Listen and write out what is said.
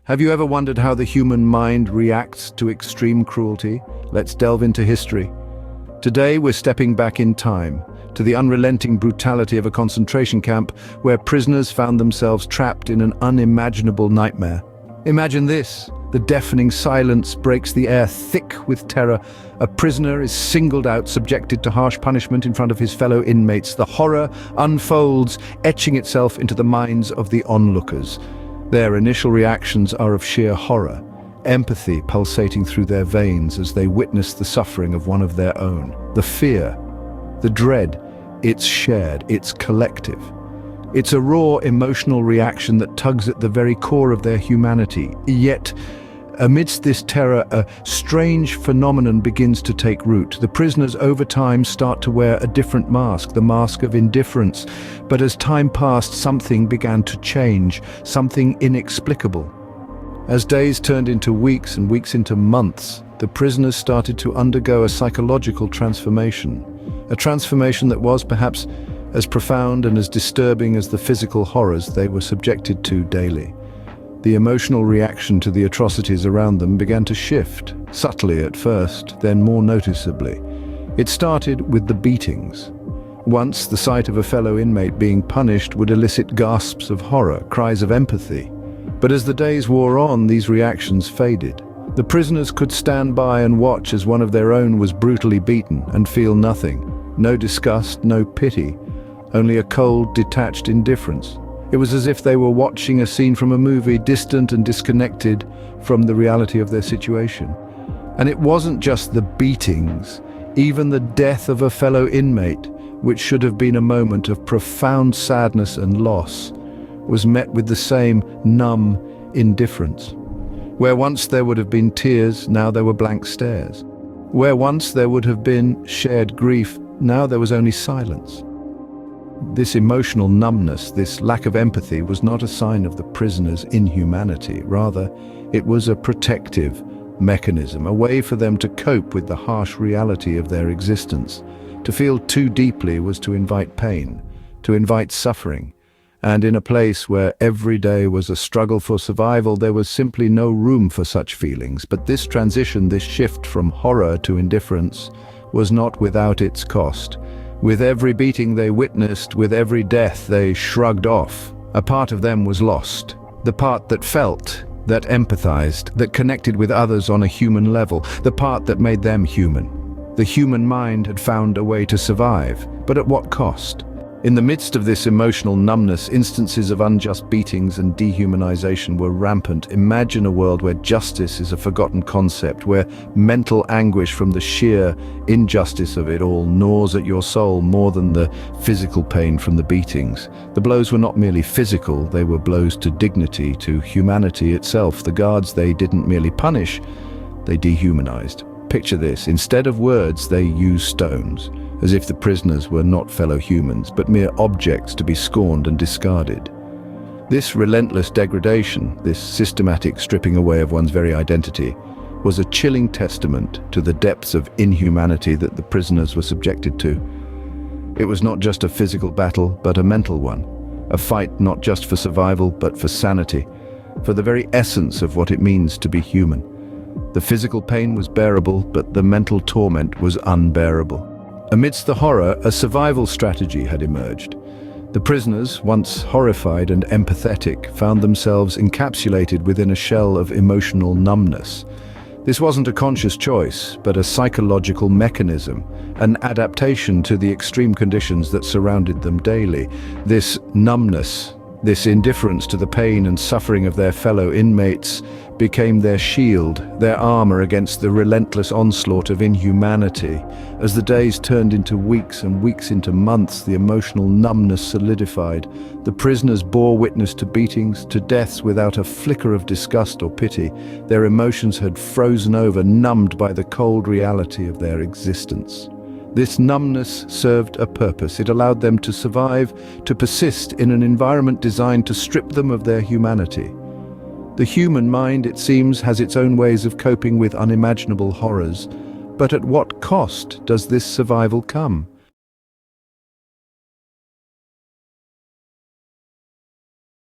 Have you ever wondered how the human mind reacts to extreme cruelty? Let's delve into history. Today we're stepping back in time, to the unrelenting brutality of a concentration camp where prisoners found themselves trapped in an unimaginable nightmare. Imagine this. The deafening silence breaks the air thick with terror. A prisoner is singled out, subjected to harsh punishment in front of his fellow inmates. The horror unfolds, etching itself into the minds of the onlookers. Their initial reactions are of sheer horror, empathy pulsating through their veins as they witness the suffering of one of their own. The fear, the dread, it's shared, it's collective. It's a raw emotional reaction that tugs at the very core of their humanity. Yet, amidst this terror, a strange phenomenon begins to take root. The prisoners over time start to wear a different mask, the mask of indifference. But as time passed, something began to change, something inexplicable. As days turned into weeks and weeks into months, the prisoners started to undergo a psychological transformation. A transformation that was perhaps as profound and as disturbing as the physical horrors they were subjected to daily. The emotional reaction to the atrocities around them began to shift, subtly at first, then more noticeably. It started with the beatings. Once, the sight of a fellow inmate being punished would elicit gasps of horror, cries of empathy. But as the days wore on, these reactions faded. The prisoners could stand by and watch as one of their own was brutally beaten and feel nothing. No disgust, no pity, only a cold, detached indifference. It was as if they were watching a scene from a movie, distant and disconnected from the reality of their situation. And it wasn't just the beatings, even the death of a fellow inmate, which should have been a moment of profound sadness and loss, was met with the same numb indifference. Where once there would have been tears, now there were blank stares. Where once there would have been shared grief, now there was only silence. This emotional numbness, this lack of empathy, was not a sign of the prisoners' inhumanity. Rather, it was a protective mechanism, a way for them to cope with the harsh reality of their existence. To feel too deeply was to invite pain, to invite suffering. And in a place where every day was a struggle for survival, there was simply no room for such feelings. But this transition, this shift from horror to indifference, was not without its cost. With every beating they witnessed, with every death they shrugged off, a part of them was lost. The part that felt, that empathized, that connected with others on a human level, the part that made them human. The human mind had found a way to survive, but at what cost? In the midst of this emotional numbness, instances of unjust beatings and dehumanization were rampant. Imagine a world where justice is a forgotten concept, where mental anguish from the sheer injustice of it all gnaws at your soul more than the physical pain from the beatings. The blows were not merely physical, they were blows to dignity, to humanity itself. The guards they didn't merely punish, they dehumanized. Picture this, instead of words they used stones, as if the prisoners were not fellow humans, but mere objects to be scorned and discarded. This relentless degradation, this systematic stripping away of one's very identity, was a chilling testament to the depths of inhumanity that the prisoners were subjected to. It was not just a physical battle, but a mental one, a fight not just for survival, but for sanity, for the very essence of what it means to be human. The physical pain was bearable, but the mental torment was unbearable. Amidst the horror, a survival strategy had emerged. The prisoners, once horrified and empathetic, found themselves encapsulated within a shell of emotional numbness. This wasn't a conscious choice, but a psychological mechanism, an adaptation to the extreme conditions that surrounded them daily. This numbness, this indifference to the pain and suffering of their fellow inmates, became their shield, their armor against the relentless onslaught of inhumanity. As the days turned into weeks and weeks into months, the emotional numbness solidified. The prisoners bore witness to beatings, to deaths without a flicker of disgust or pity. Their emotions had frozen over, numbed by the cold reality of their existence. This numbness served a purpose. It allowed them to survive, to persist in an environment designed to strip them of their humanity. The human mind, it seems, has its own ways of coping with unimaginable horrors. But at what cost does this survival come?